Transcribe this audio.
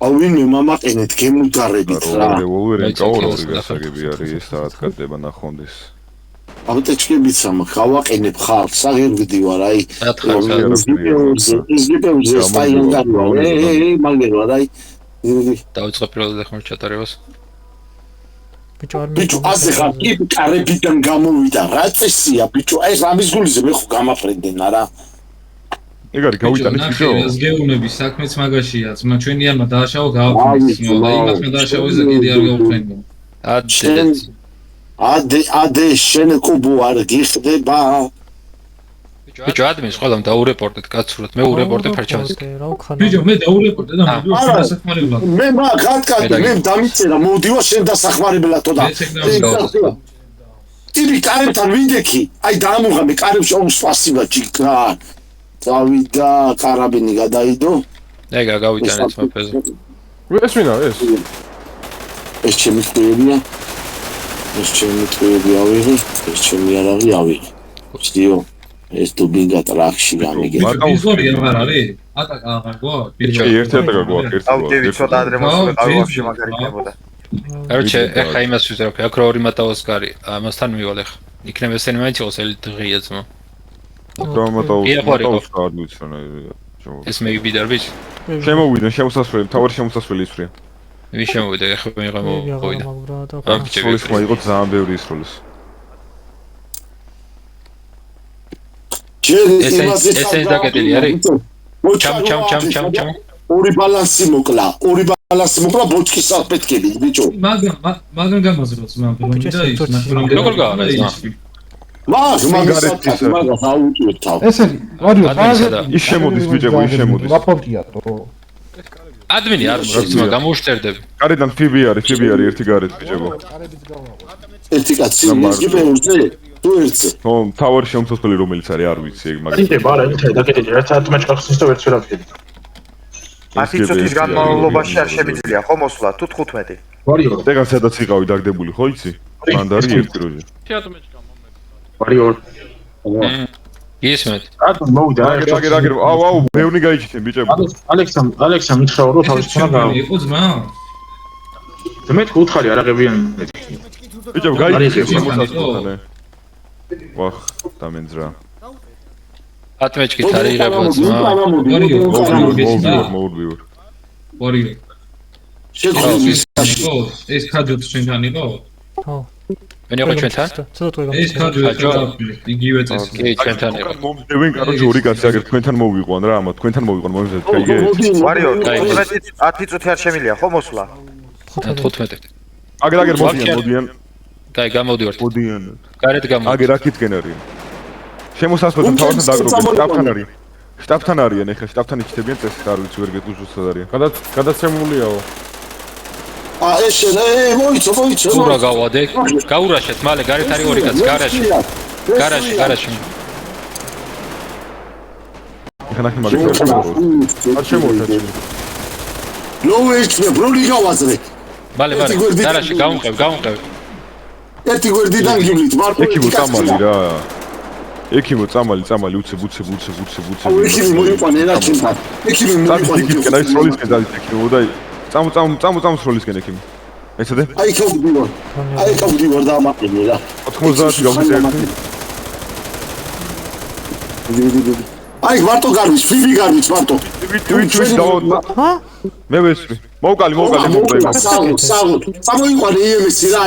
ავინმე მამაყენეთ გემუდარებით რა. ვოლვერენ კაურორი გასაგები არის ეს დაატკდება ნახონდის. ავტეჩკებიც გავაყენებ ხალხს, აღერგდი ვარ, აი. ის გიპეუზე სტაილანგარია. მაგერვა რა. დავიწყე პირველად ახლა ჩატარებას. ბიჭო, ასე ხარ, კი კარებიდან გამოვიდა, რა წესია, ბიჭო, ეს ამის გულიზე მე ხო გამაფრენდენ არა. ეგ არის გავიტანეთ ბიჭო. ეს გეუნების საქმეც მაგაშია, ძმა ჩვენიანმა დააშავა გავაფრინდეს, მაგრამ იმასმა დააშავეს და კიდე არ გავფრენდო. ადე შენ კუბო არ გიხდება. ბიჭო, ადმინს ყველამ დაურეპორტეთ, კაცურად, მე ურეპორტე ფერჩავს. ბიჭო, მე დაურეპორტე და მოდიო შენ დასახმარებლად. მე მაგათკატი, მე დამიწერა, მოდიო შენ დასახმარებლად და. ტიპი კარებთან ვიდექი, აი დაამუღამე კარებს უსპასიბა ჭიქა. დავიდა კარაბინი გადაიდო. ეგა გავიტანეთ მეფეზე. ეს ვინა ეს? ეს ჩემი ტყუებია. ეს ჩემი ტყუები ავიღე, ეს ჩემი არავი ავიღე. ვსტიო, ეს თუ ბინგა ტრაქში გამიგე. ბიზორი აღარ არის? ატაკა აღარ გვაქვს? ბიჭო, ერთი ატაკა გვაქვს, ერთი. ავდევი ცოტა ადრე მოსვლა გავაში მაგარი ხდებოდა. Короче, ეხა იმას ვიზრებ, აქ რო 2 მატაოს კარი, ამასთან მივალ ეხა. იქნებ ესენი მაინც იყოს ელი დღია ძმა. ეს მე ვიდარბის. შემოვიდა, შემოსასვლელი, თავარი შემოსასვლელი ისვრია. ვის შემოვიდა, ეხა მე გამოვიდა. სროლის ხმა იყო ძალიან ბევრი სროლის. ეს დაკეტილი არის? ჩამ. ორი ბალანსი მოკლა ბოჭკის საფეთქებით, ბიჭო. მაგრამ გამაზროს მამ, რომ და ის ნახე. როგორ გავა ეს? მაგას აუჭირებ თავ. ესე ვარიო, ის შემოდის ბიჭებო, ის შემოდის. ლაპორტიატო. ადმინი არ მოიწმა, გამოუშტერდები. გარედან ფიბი არის ერთი გარეთ ბიჭებო. ერთი კაცი ის გიპეუზე, თუ ერთზე. ხო, თავარი შემოსასვლელი რომელიც არის, არ ვიცი ეგ მაგრამ. იქნება არა, იქნება დაკეტილი, ერთ საათმეჩ გახსნის და ვერც ვერაფერი. 10 წუთის განმავლობაში არ შემიძლია ხო მოსვლა თუ 15. ვარიო, ეგან სადაც იყავი დაგდებული ხო იცი? მანდარი ერთი როჟე. ვარიო. ისმეთ. ატო მოვიდა. აგერ, აუ, მეუნი გაიჩიტენ ბიჭებო. ალექსამ მითხრა რომ თავის თქმა გავა. იყო ძმა? მე თქვი უთხარი არაღებიან მეთქი. ბიჭებო, გაიჩიტენ შემოსასვლელთან. ვახ, დამენძრა. ატმეჩკით არის იღება ძმა. მოვდივარ. ვარიო. ეს კადოც ჩვენთან იყო? ხო. მე იყო ჩვენთან? ეს კადოც იგივე წესი. კი, ჩვენთან იყო. მომდევენ, კაროჩე ორი კაცი აგერ თქვენთან მოვიყვან რა, ამა თქვენთან მოვიყვან მომზადეთ, კაიგე. ვარიო, 10 წუთი არ შემიძლია ხო მოსვლა? 15. აგერ მოდიან. კაი, გამოდივართ. მოდიან. გარეთ გამოდივართ. აგერ აქეთკენ არიან. შემოსასვლელთან თავართან დაგროვებთ, შტაბთან არიან ეხლა, შტაბთან იჩდებიან წესით, არ ვიცი ვერ გეტყვი სად არიან. გადაცემულიაო. ეს შენ, მოიცო. სურა გავადე, გაურაშეთ, მალე გარეთ არის ორი კაცი, გარაში. ეხლა ნახე მაგას არ შემოვიდა. ლოუეჩ ბროლი გავაზრე. მალე, გარაში გავუნყევ. ერთი გვერდიდან გივლით, მარტო ეკიმო წამალი რა. ეკიმო წამალი უცებ. აუ ეკიმი მოიყვანე რა ჩემთან. ეკიმი მოიყვანე. იქიდან აი სროლისკენ დადის ეკიმო და წამ სროლისკენ ეკიმი. ეცადე? აი გავდივარ და ამაყენე რა. 90-ში გავდივარ. აი მარტო გარვის, ფიბი გარვის მარტო. ვით დავა. მე ვესვი. მოვკალი. საღოთ. წამოიყვანე იმესი რა,